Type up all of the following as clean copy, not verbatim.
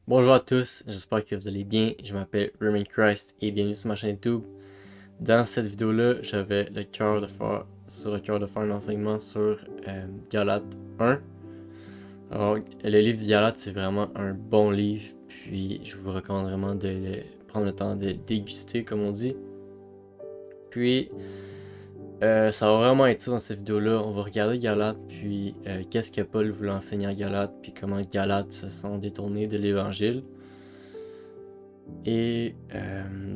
Bonjour à tous, j'espère que vous allez bien. Je m'appelle Roman Christ et bienvenue sur ma chaîne YouTube. Dans cette vidéo-là, j'avais le cœur de faire un enseignement sur Galates 1. Alors, le livre de Galates, c'est vraiment un bon livre, puis je vous recommande vraiment de prendre le temps de déguster, comme on dit. Puis, ça va vraiment être ça dans cette vidéo-là. On va regarder Galates, puis qu'est-ce que Paul voulait enseigner à Galates, puis comment Galates se sont détournés de l'Évangile. Et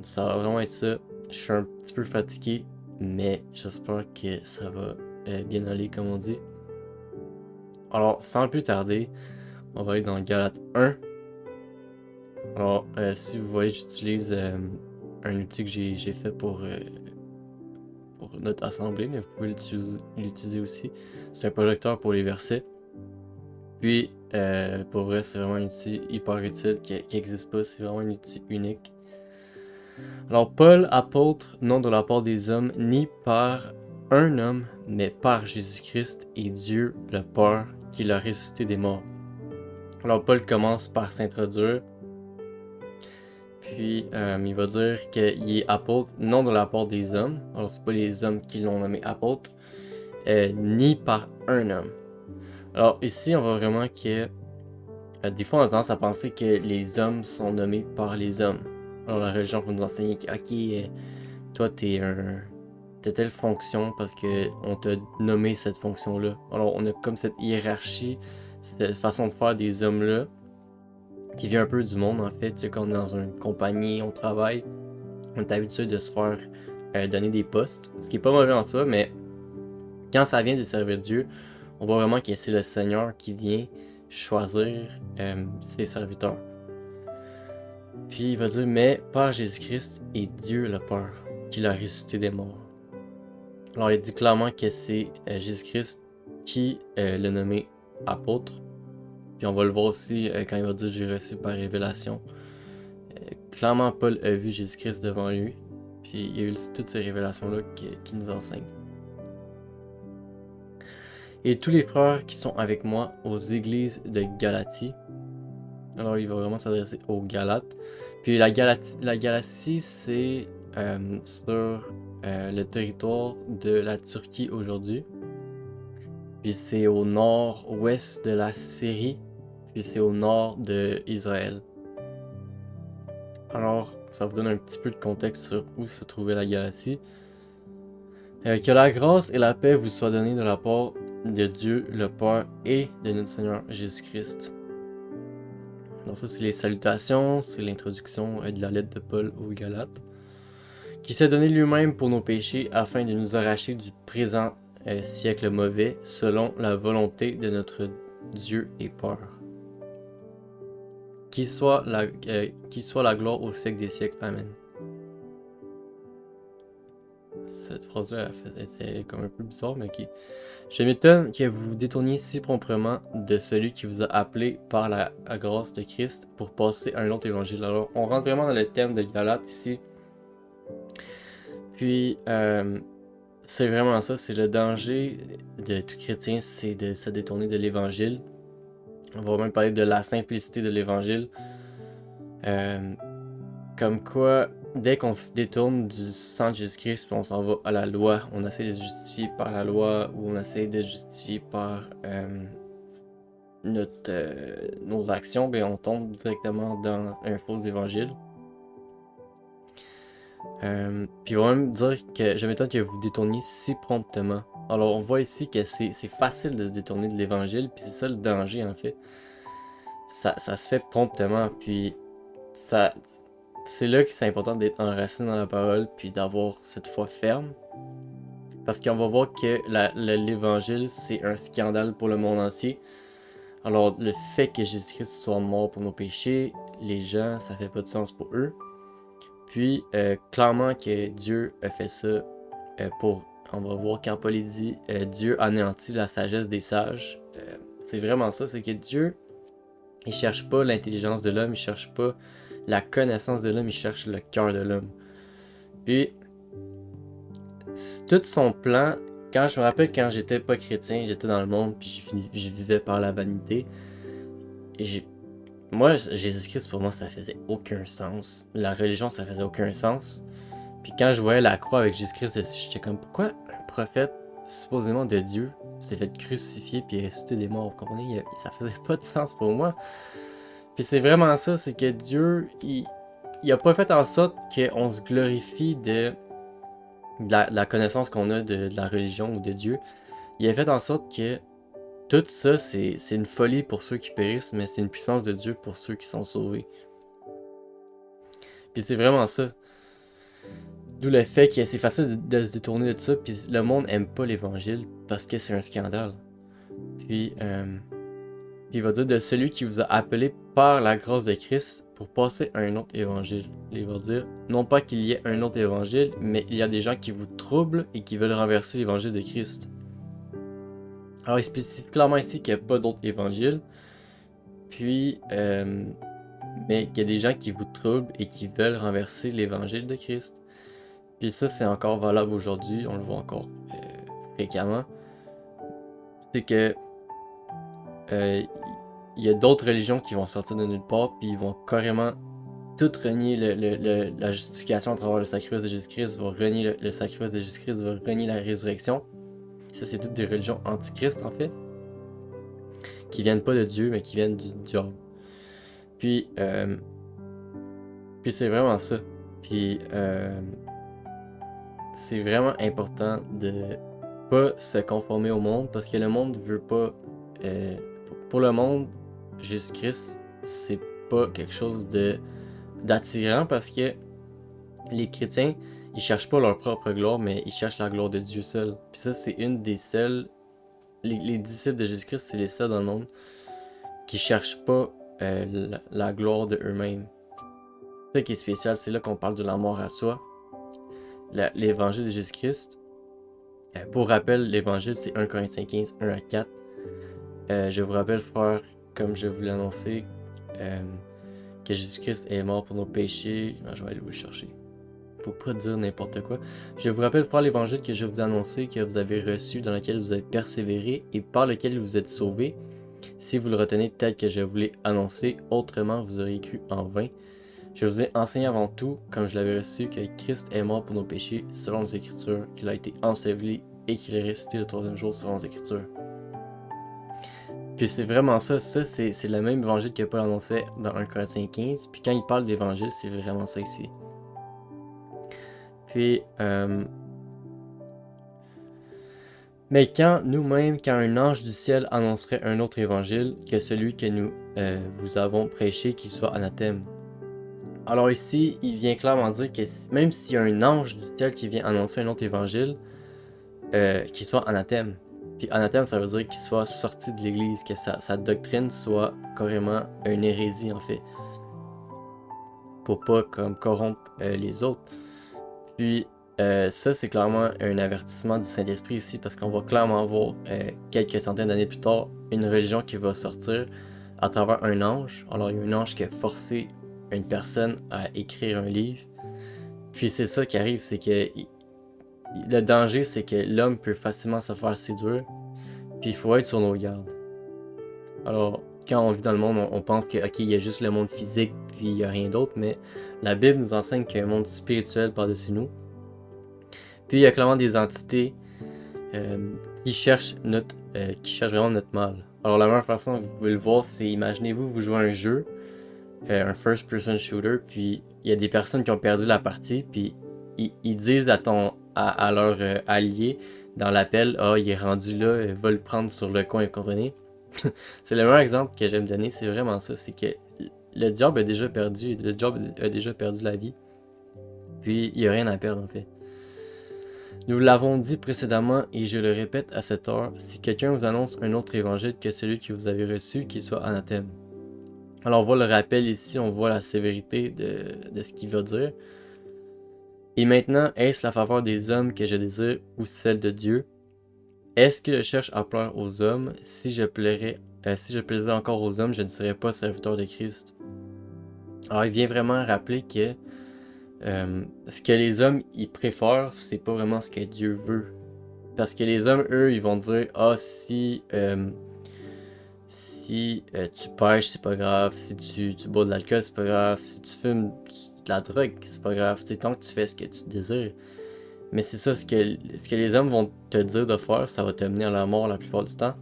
ça va vraiment être ça. Je suis un petit peu fatigué, mais j'espère que ça va bien aller, comme on dit. Alors, sans plus tarder, on va aller dans Galates 1. Alors, si vous voyez, j'utilise un outil que j'ai fait pour notre assemblée, mais vous pouvez l'utiliser aussi. C'est un projecteur pour les versets. Puis, pour vrai, c'est vraiment un outil hyper utile qui n'existe pas. C'est vraiment un outil unique. Alors, Paul, apôtre, non de la part des hommes, ni par un homme, mais par Jésus-Christ et Dieu le Père qui l'a ressuscité des morts. Alors, Paul commence par s'introduire, puis il va dire qu'il est apôtre, non de la part des hommes. Alors, c'est pas les hommes qui l'ont nommé apôtre, ni par un homme. Alors, ici, on voit vraiment que des fois, on a tendance à penser que les hommes sont nommés par les hommes. Alors, la religion va nous enseigner que, ok, toi, t'as telle fonction parce que on t'a nommé cette fonction-là. Alors, on a comme cette hiérarchie, cette façon de faire des hommes-là, qui vient un peu du monde, en fait. C'est quand on est dans une compagnie, on travaille, on est habitué de se faire donner des postes, ce qui est pas mauvais en soi, mais quand ça vient de servir Dieu, on voit vraiment que c'est le Seigneur qui vient choisir ses serviteurs. Puis il va dire, mais par Jésus-Christ et Dieu le Père, qui l'a ressuscité des morts. Alors il dit clairement que c'est Jésus-Christ qui l'a nommé apôtre. Puis on va le voir aussi quand il va dire j'ai reçu par révélation. Clairement, Paul a vu Jésus-Christ devant lui. Puis il y a eu toutes ces révélations-là qui nous enseignent. Et tous les frères qui sont avec moi aux églises de Galatie. Alors il va vraiment s'adresser aux Galates. Puis la Galatie c'est sur le territoire de la Turquie aujourd'hui. Puis c'est au nord-ouest de la Syrie. Puis c'est au nord de Israël. Alors, ça vous donne un petit peu de contexte sur où se trouvait la Galatie. Que la grâce et la paix vous soient données de la part de Dieu le Père et de notre Seigneur Jésus-Christ. Donc ça, c'est les salutations, c'est l'introduction de la lettre de Paul aux Galates, qui s'est donné lui-même pour nos péchés afin de nous arracher du présent siècle mauvais, selon la volonté de notre Dieu et Père. Qui soit la gloire au siècle des siècles. Amen. Cette phrase-là était comme un peu bizarre, mais qui. Je m'étonne que vous vous détourniez si promptement de celui qui vous a appelé par la grâce de Christ pour passer à un autre évangile. Alors, on rentre vraiment dans le thème de Galates ici. Puis, c'est vraiment ça, c'est le danger de tout chrétien, c'est de se détourner de l'évangile. On va même parler de la simplicité de l'évangile. Comme quoi, dès qu'on se détourne du sang de Jésus-Christ, puis on s'en va à la loi, on essaie de se justifier par la loi, ou on essaie de se justifier par nos actions, ben on tombe directement dans un faux évangile. Puis on va même dire que je m'étonne que vous détourniez si promptement. Alors on voit ici que c'est facile de se détourner de l'évangile, puis c'est ça le danger en fait. Ça se fait promptement, puis ça, c'est là que c'est important d'être enraciné dans la parole, puis d'avoir cette foi ferme. Parce qu'on va voir que l'évangile, c'est un scandale pour le monde entier. Alors, le fait que Jésus-Christ soit mort pour nos péchés, les gens, ça fait pas de sens pour eux. Puis, clairement que Dieu a fait ça pour... On va voir quand Paul dit Dieu anéantit la sagesse des sages. C'est vraiment ça, c'est que Dieu, il cherche pas l'intelligence de l'homme, il cherche pas la connaissance de l'homme, il cherche le cœur de l'homme. Puis, tout son plan, quand je me rappelle quand j'étais pas chrétien, j'étais dans le monde, puis je vivais par la vanité. Et moi, Jésus-Christ, pour moi, ça faisait aucun sens. La religion, ça faisait aucun sens. Puis quand je voyais la croix avec Jésus-Christ dessus, j'étais comme, pourquoi un prophète, supposément de Dieu, s'est fait crucifier puis ressusciter des morts? Vous comprenez? Ça faisait pas de sens pour moi. Puis c'est vraiment ça, c'est que Dieu, il a pas fait en sorte qu'on se glorifie de la connaissance qu'on a de la religion ou de Dieu. Il a fait en sorte que tout ça, c'est une folie pour ceux qui périssent, mais c'est une puissance de Dieu pour ceux qui sont sauvés. Puis c'est vraiment ça. D'où le fait que c'est facile de se détourner de ça, puis le monde aime pas l'évangile parce que c'est un scandale. Puis, il va dire de celui qui vous a appelé par la grâce de Christ pour passer à un autre évangile. Il va dire non pas qu'il y ait un autre évangile, mais il y a des gens qui vous troublent et qui veulent renverser l'évangile de Christ. Alors il spécifie clairement ici qu'il n'y a pas d'autre évangile, puis mais qu'il y a des gens qui vous troublent et qui veulent renverser l'évangile de Christ. Puis ça, c'est encore valable aujourd'hui, on le voit encore fréquemment. C'est que il y a d'autres religions qui vont sortir de nulle part, puis ils vont carrément tout renier la justification à travers le sacrifice de Jésus-Christ, vont renier le sacrifice de Jésus-Christ, vont renier la résurrection. Ça, c'est toutes des religions antichrist en fait, qui viennent pas de Dieu, mais qui viennent du diable. Puis c'est vraiment ça. Puis c'est vraiment important de pas se conformer au monde parce que le monde veut pas. Pour le monde, Jésus-Christ, c'est pas quelque chose d'attirant parce que les chrétiens, ils cherchent pas leur propre gloire, mais ils cherchent la gloire de Dieu seul. Puis ça, c'est une des seules. Les disciples de Jésus-Christ, c'est les seuls dans le monde qui cherchent pas la gloire de eux-mêmes. C'est ça qui est spécial, c'est là qu'on parle de la mort à soi. L'évangile de Jésus-Christ. Pour rappel, l'évangile c'est 1 Corinthiens 15, 1 à 4. Je vous rappelle, frère, comme je vous l'ai annoncé, que Jésus-Christ est mort pour nos péchés. Je vais aller vous le chercher. Faut pas dire n'importe quoi. Je vous rappelle, frère, l'évangile que je vous ai annoncé, que vous avez reçu, dans lequel vous avez persévéré et par lequel vous êtes sauvés. Si vous le retenez tel que je vous l'ai annoncé, autrement vous auriez cru en vain. Je vous ai enseigné avant tout, comme je l'avais reçu, que Christ est mort pour nos péchés, selon les Écritures, qu'il a été enseveli et qu'il est ressuscité le troisième jour, selon les Écritures. Puis c'est vraiment ça, c'est le même évangile que Paul annonçait dans 1 Corinthiens 15, puis quand il parle d'évangile, c'est vraiment ça ici. Puis, mais quand un ange du ciel annoncerait un autre évangile que celui que nous vous avons prêché, qu'il soit anathème. Alors ici, il vient clairement dire que même s'il y a un ange du ciel qui vient annoncer un autre évangile, qu'il soit anathème. Puis anathème, ça veut dire qu'il soit sorti de l'église, que sa doctrine soit carrément une hérésie en fait. Pour pas comme corrompre les autres. Puis ça, c'est clairement un avertissement du Saint-Esprit ici, parce qu'on va clairement voir quelques centaines d'années plus tard une religion qui va sortir à travers un ange. Alors il y a un ange qui a forcé une personne à écrire un livre. Puis c'est ça qui arrive, c'est que le danger, c'est que l'homme peut facilement se faire séduire, puis il faut être sur nos gardes. Alors, quand on vit dans le monde, on pense que, ok, il y a juste le monde physique, puis il n'y a rien d'autre, mais la Bible nous enseigne qu'il y a un monde spirituel par-dessus nous. Puis il y a clairement des entités qui cherchent vraiment notre mal. Alors la meilleure façon, vous pouvez le voir, c'est imaginez-vous, vous jouez un jeu, un first-person shooter, puis il y a des personnes qui ont perdu la partie, puis ils disent à leur allié dans l'appel, il est rendu là, va le prendre sur le coin, vous comprenez? C'est le meilleur exemple que j'aime donner, c'est vraiment ça, c'est que le diable a déjà perdu la vie, puis il n'y a rien à perdre en fait. Nous l'avons dit précédemment et je le répète à cette heure, si quelqu'un vous annonce un autre évangile que celui que vous avez reçu, qu'il soit anathème. Alors on voit le rappel ici, on voit la sévérité de ce qu'il va dire. Et maintenant, est-ce la faveur des hommes que je désire ou celle de Dieu? Est-ce que je cherche à plaire aux hommes? Si je plaisais encore aux hommes, je ne serais pas serviteur de Christ. Alors il vient vraiment rappeler que ce que les hommes ils préfèrent, c'est pas vraiment ce que Dieu veut. Parce que les hommes, eux, ils vont dire si si tu pêches, c'est pas grave. Si tu bois de l'alcool, c'est pas grave. Si tu fumes de la drogue, c'est pas grave. T'sais, tant que tu fais ce que tu désires. Mais c'est ça, ce que les hommes vont te dire de faire, ça va te mener à la mort la plupart du temps.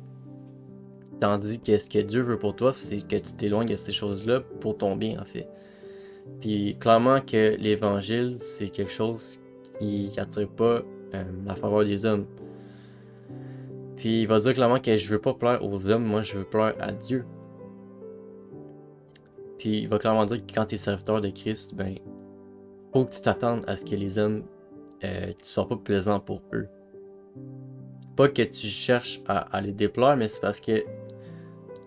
Tandis que ce que Dieu veut pour toi, c'est que tu t'éloignes de ces choses-là pour ton bien, en fait. Puis clairement que l'évangile, c'est quelque chose qui attire pas la faveur des hommes. Puis il va dire clairement que je veux pas plaire aux hommes, moi je veux plaire à Dieu. Puis il va clairement dire que quand tu es serviteur de Christ, ben, faut que tu t'attendes à ce que les hommes ne soient pas plaisants pour eux. Pas que tu cherches à les déplaire, mais c'est parce que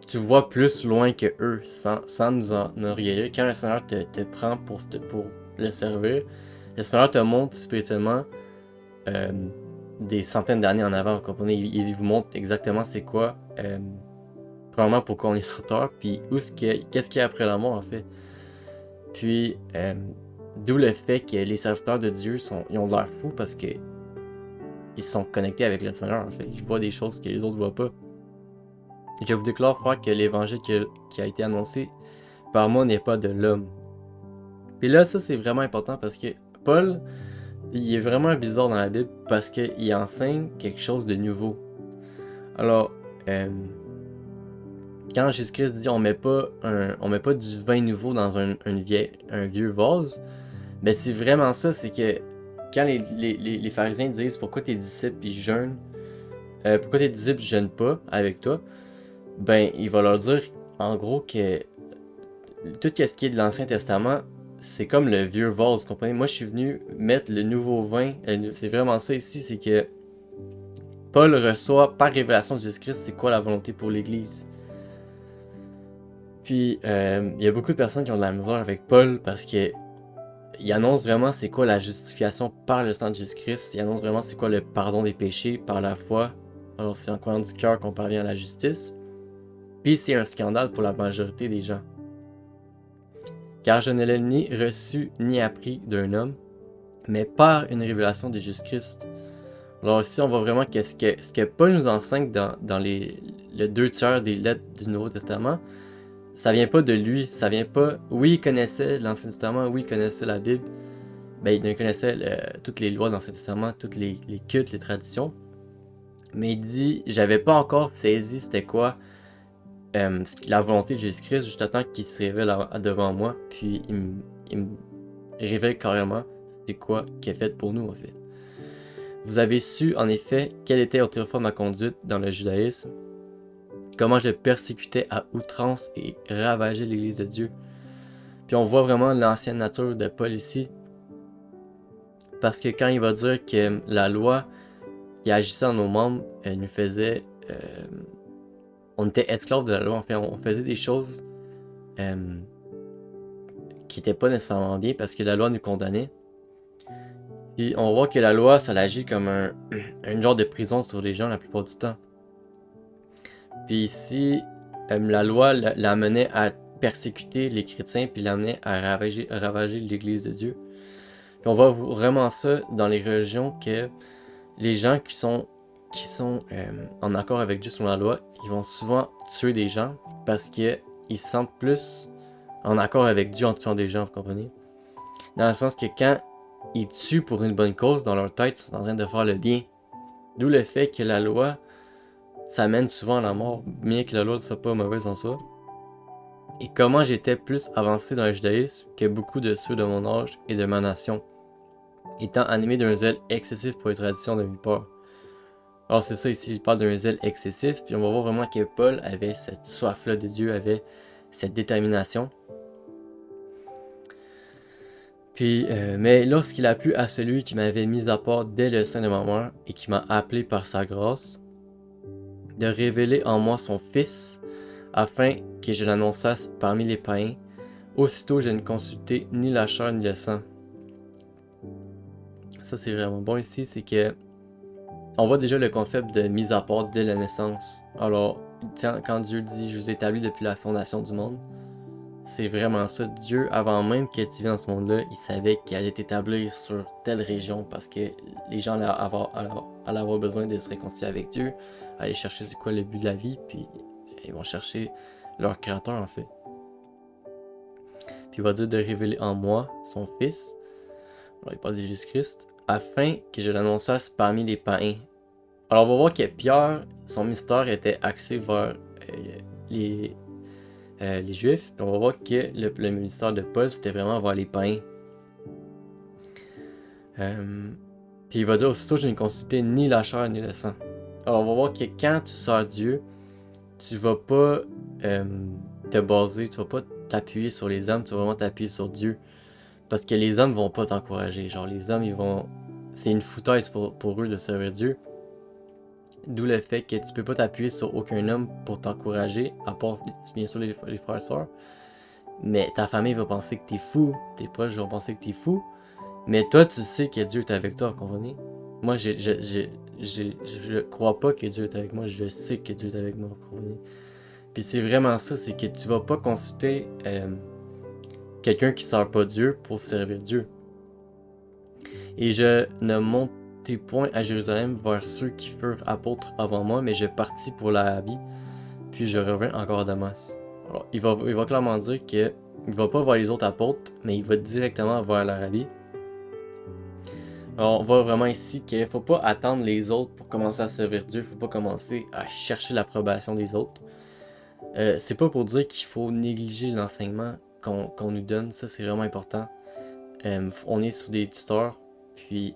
tu vois plus loin que eux, sans nous en orgueillir. Quand le Seigneur te prend pour le servir, le Seigneur te montre spirituellement des centaines d'années en avant, vous comprenez? Il vous montre exactement c'est quoi, probablement pourquoi on est sur Terre, puis qu'est-ce qu'il y a après la mort en fait. Puis, d'où le fait que les serviteurs de Dieu ils ont de l'air fous parce que ils sont connectés avec le Seigneur en fait. Ils voient des choses que les autres voient pas. Je vous déclare, frère, que l'évangile qui a été annoncé par moi n'est pas de l'homme. Puis là, ça c'est vraiment important parce que Paul, il est vraiment bizarre dans la Bible parce qu'il enseigne quelque chose de nouveau. Alors, quand Jésus-Christ dit on met pas du vin nouveau dans un vieux vase, ben c'est vraiment ça, c'est que quand les pharisiens disent pourquoi tes disciples ils jeûnent, pourquoi tes disciples jeûnent pas avec toi, ben il va leur dire en gros que tout ce qui est de l'Ancien Testament, c'est comme le vieux vase, vous comprenez? Moi je suis venu mettre le nouveau vin, c'est vraiment ça ici, c'est que Paul reçoit par révélation de Jésus-Christ c'est quoi la volonté pour l'Église. Puis il y a beaucoup de personnes qui ont de la misère avec Paul parce que il annonce vraiment c'est quoi la justification par le sang de Jésus-Christ. Il annonce vraiment c'est quoi le pardon des péchés par la foi. Alors c'est en croyant du cœur qu'on parvient à la justice. Puis c'est un scandale pour la majorité des gens. Car je ne l'ai ni reçu ni appris d'un homme, mais par une révélation de Jésus-Christ. Alors ici on voit vraiment que ce que Paul nous enseigne dans le 2/3 des lettres du Nouveau Testament, ça vient pas de lui, ça vient pas... Oui, il connaissait l'Ancien Testament, oui, il connaissait la Bible, ben, il connaissait toutes les lois de l'Ancien Testament, toutes les cultes, les traditions, mais il dit, j'avais pas encore saisi c'était quoi la volonté de Jésus-Christ, juste à temps qu'il se révèle devant moi, puis il me révèle carrément c'était quoi qu'il a fait pour nous, en fait. Vous avez su, en effet, quelle était autrefois ma conduite dans le judaïsme, comment je persécutais à outrance et ravageais l'Église de Dieu. Puis on voit vraiment l'ancienne nature de Paul ici. Parce que quand il va dire que la loi qui agissait en nos membres nous faisait... on était esclaves de la loi. Enfin, on faisait des choses qui n'étaient pas nécessairement bien parce que la loi nous condamnait. Puis on voit que la loi, ça agit comme un genre de prison sur les gens la plupart du temps. Puis ici, la loi l'amenait à persécuter les chrétiens, puis l'amenait à ravager l'Église de Dieu. Puis on voit vraiment ça dans les religions que les gens qui sont en accord avec Dieu sur la loi, ils vont souvent tuer des gens parce qu'ils se sentent plus en accord avec Dieu en tuant des gens, vous comprenez? Dans le sens que quand ils tuent pour une bonne cause, dans leur tête, ils sont en train de faire le bien. D'où le fait que la loi, ça mène souvent à la mort, bien que la loi ne soit pas mauvaise en soi. Et comment j'étais plus avancé dans le judaïsme que beaucoup de ceux de mon âge et de ma nation, étant animé d'un zèle excessif pour les traditions de mes peurs. Alors c'est ça ici, il parle d'un zèle excessif, puis on va voir vraiment que Paul avait cette soif-là de Dieu, avait cette détermination. Puis, mais lorsqu'il a plu à celui qui m'avait mis à part dès le sein de ma mère et qui m'a appelé par sa grâce, de révéler en moi son Fils, afin que je l'annonçasse parmi les païens, aussitôt je ne consultai ni la chair ni le sang. Ça c'est vraiment bon ici, c'est que on voit déjà le concept de mise à part dès la naissance. Alors, quand Dieu dit « Je vous ai établi depuis la fondation du monde », c'est vraiment ça. Dieu, avant même que tu viennes dans ce monde-là, il savait qu'il allait t'établir sur telle région parce que les gens allaient avoir besoin de se réconcilier avec Dieu, aller chercher c'est quoi le but de la vie, puis ils vont chercher leur créateur en fait. Puis il va dire de révéler en moi son fils. Alors il parle de Jésus-Christ. Afin que je l'annonçasse parmi les païens. Alors on va voir que Pierre, son mystère était axé vers les, les Juifs. Puis on va voir que le ministère de Paul, c'était vraiment vers les païens. Puis il va dire aussitôt je n'ai consulté ni la chair ni le sang. Alors on va voir que quand tu sers Dieu, tu vas pas te baser, tu vas pas t'appuyer sur les hommes, tu vas vraiment t'appuyer sur Dieu. Parce que les hommes vont pas t'encourager. Genre les hommes, ils vont. C'est une foutaise pour eux de servir Dieu. D'où le fait que tu peux pas t'appuyer sur aucun homme pour t'encourager, à part bien sûr les frères et sœurs. Mais ta famille va penser que t'es fou, tes proches vont penser que t'es fou. Mais toi, tu sais que Dieu est avec toi, comprenez? Moi, je crois pas que Dieu est avec moi, je sais que Dieu est avec moi, comprenez? Puis c'est vraiment ça, c'est que tu vas pas consulter quelqu'un qui sert pas Dieu pour servir Dieu. Et je ne montai point à Jérusalem vers ceux qui furent apôtres avant moi, mais je partis pour l'Arabie, puis je revins encore à Damas. Alors, il va clairement dire que il va pas vers les autres apôtres, mais il va directement vers l'Arabie. Alors, on voit vraiment ici qu'il faut pas attendre les autres pour commencer à servir Dieu, faut pas commencer à chercher l'approbation des autres. C'est pas pour dire qu'il faut négliger l'enseignement qu'on nous donne, ça c'est vraiment important. On est sous des tuteurs, puis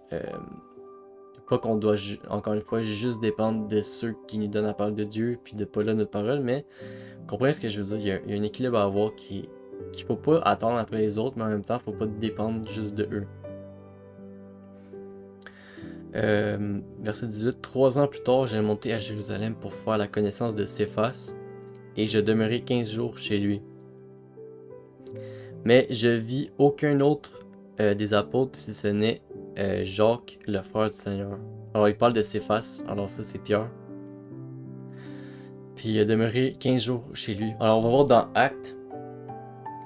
pas qu'on doit encore une fois juste dépendre de ceux qui nous donnent la parole de Dieu, puis de pas là notre parole, mais comprenez ce que je veux dire, il y a un équilibre à avoir qu'il faut pas attendre après les autres, mais en même temps faut pas dépendre juste de eux. Verset 18. 3 ans plus tard, j'ai monté à Jérusalem pour faire la connaissance de Céphas, et je demeurai 15 jours chez lui. Mais je vis aucun autre des apôtres si ce n'est Jacques, le frère du Seigneur. Alors il parle de Céphas, alors ça c'est Pierre. Puis il a demeuré 15 jours chez lui. Alors on va voir dans Actes.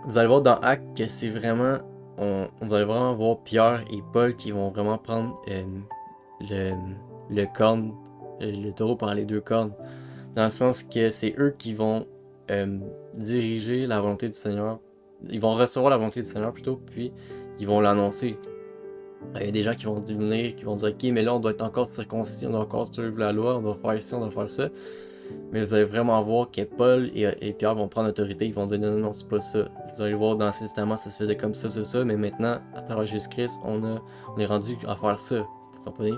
Vous allez voir dans Actes que c'est vraiment... vous allez vraiment voir Pierre et Paul qui vont vraiment prendre le corne, le taureau par les deux cornes. Dans le sens que c'est eux qui vont diriger la volonté du Seigneur. Ils vont recevoir la volonté du Seigneur plutôt, puis ils vont l'annoncer. Il y a des gens qui vont venir, qui vont dire ok, mais là on doit être encore circoncis, on doit encore suivre la loi, on doit faire ci, on doit faire ça. Mais vous allez vraiment voir que Paul et Pierre vont prendre autorité, ils vont dire non, non, non, c'est pas ça. Vous allez voir dans l'Ancien Testament, ça se faisait comme ça, mais maintenant, à travers Jésus-Christ, on est rendu à faire ça. Vous comprenez?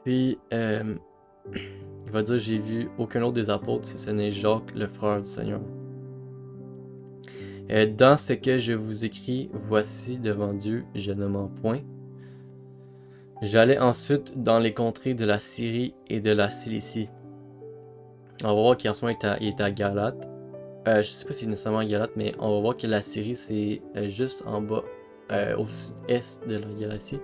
Puis, il va dire j'ai vu aucun autre des apôtres si ce n'est Jacques, le frère du Seigneur. Dans ce que je vous écris, voici devant Dieu, je ne mens point. J'allais ensuite dans les contrées de la Syrie et de la Cilicie. On va voir qu'en ce moment il est à Galate. Je sais pas si c'est nécessairement à Galate, mais on va voir que la Syrie c'est juste en bas, au sud-est de la Galatie.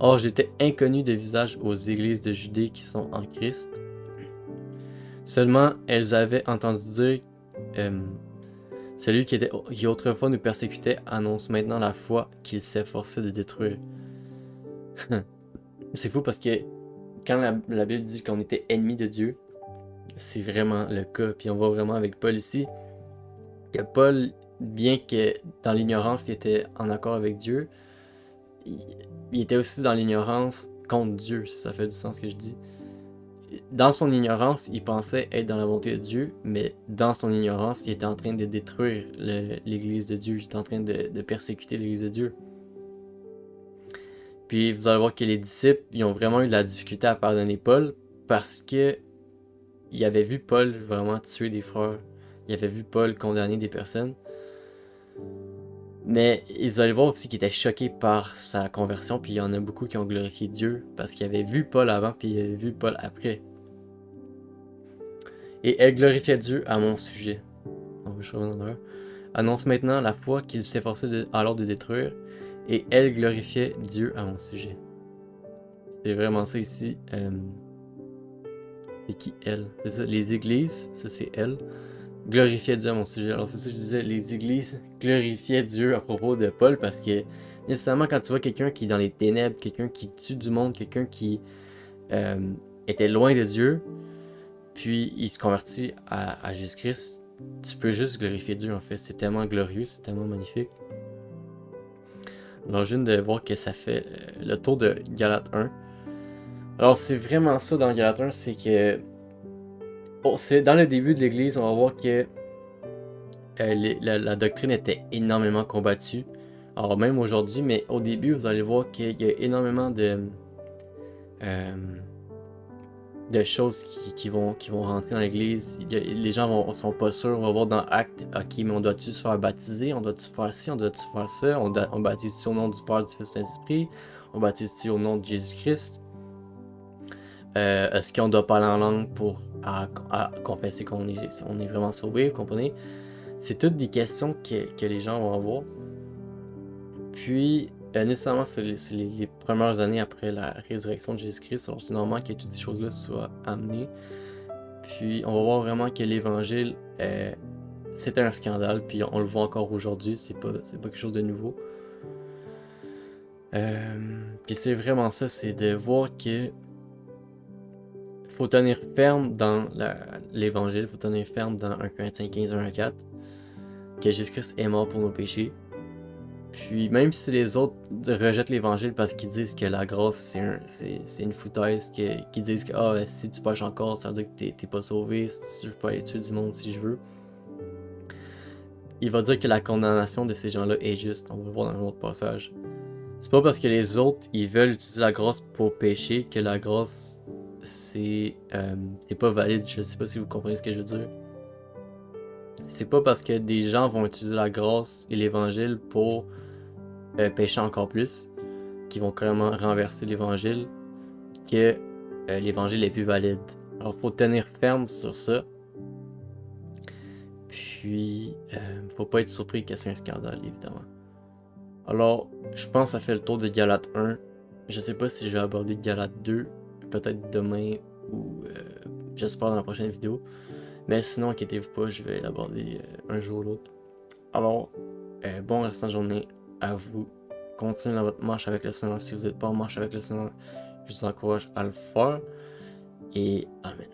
Or j'étais inconnu de visage aux églises de Judée qui sont en Christ. Seulement elles avaient entendu dire celui qui autrefois nous persécutait annonce maintenant la foi qu'il s'efforçait de détruire. C'est fou parce que quand la Bible dit qu'on était ennemis de Dieu, c'est vraiment le cas. Puis on voit vraiment avec Paul ici que Paul, bien que dans l'ignorance, il était en accord avec Dieu, il était aussi dans l'ignorance contre Dieu, si ça fait du sens ce que je dis. Dans son ignorance, il pensait être dans la volonté de Dieu, mais dans son ignorance, il était en train de détruire l'Église de Dieu, il était en train de persécuter l'Église de Dieu. Puis vous allez voir que les disciples, ils ont vraiment eu de la difficulté à pardonner Paul parce que ils avaient vu Paul vraiment tuer des frères, ils avaient vu Paul condamner des personnes. Mais vous allez voir aussi qu'ils étaient choqués par sa conversion, puis il y en a beaucoup qui ont glorifié Dieu parce qu'ils avaient vu Paul avant, puis ils avaient vu Paul après. Et elle glorifiait Dieu à mon sujet. Annonce maintenant la foi qu'il s'efforçait alors de détruire, et elle glorifiait Dieu à mon sujet. C'est vraiment ça ici. C'est qui elle? C'est ça, les églises, ça c'est elle. Glorifiait Dieu à mon sujet. Alors c'est ça que je disais, les églises glorifiaient Dieu à propos de Paul parce que nécessairement quand tu vois quelqu'un qui est dans les ténèbres, quelqu'un qui tue du monde, quelqu'un qui était loin de Dieu, puis il se convertit à Jésus-Christ, tu peux juste glorifier Dieu en fait. C'est tellement glorieux, c'est tellement magnifique. Alors, je viens de voir que ça fait le tour de Galates 1. Alors, c'est vraiment ça dans Galates 1, c'est que c'est dans le début de l'Église, on va voir que la doctrine était énormément combattue. Alors, même aujourd'hui, mais au début, vous allez voir qu'il y a énormément euh, de choses qui vont rentrer dans l'Église. Les gens sont pas sûrs. On va voir dans Actes, ok, mais on doit-tu se faire baptiser? On doit-tu faire ci? On doit-tu faire ça? On baptise-tu au nom du Père, du Fils et de Saint-Esprit? On baptise-tu au nom de Jésus-Christ? Est-ce qu'on doit parler en langue pour confesser qu'on est vraiment sauvé? Vous comprenez? C'est toutes des questions que les gens vont avoir. Puis, nécessairement, c'est les premières années après la résurrection de Jésus-Christ. Alors, c'est normal que toutes ces choses-là soient amenées. Puis, on va voir vraiment que l'évangile, c'était un scandale. Puis, on le voit encore aujourd'hui. C'est pas quelque chose de nouveau. Puis, c'est vraiment ça. C'est de voir que faut tenir ferme dans l'évangile. Faut tenir ferme dans 1 Corinthiens 15, 1 à 4. Que Jésus-Christ est mort pour nos péchés. Puis même si les autres rejettent l'évangile parce qu'ils disent que la grâce c'est une foutaise, qu'ils disent que si tu pêches encore, ça veut dire que t'es pas sauvé, si je peux aller tuer du monde si je veux. Il va dire que la condamnation de ces gens-là est juste, on va le voir dans un autre passage. C'est pas parce que les autres ils veulent utiliser la grâce pour pécher que la grâce c'est pas valide. Je sais pas si vous comprenez ce que je veux dire. C'est pas parce que des gens vont utiliser la grâce et l'évangile pour pécher encore plus, qui vont carrément renverser l'évangile, que l'évangile est plus valide. Alors, faut tenir ferme sur ça. Puis, faut pas être surpris que c'est un scandale, évidemment. Alors, je pense que ça fait le tour de Galates 1. Je sais pas si je vais aborder Galates 2, peut-être demain ou j'espère dans la prochaine vidéo. Mais sinon, inquiétez-vous pas, je vais l'aborder un jour ou l'autre. Alors, bon restant de journée à vous. Continuez dans votre marche avec le Seigneur. Si vous n'êtes pas en marche avec le Seigneur, je vous encourage à le faire. Et Amen.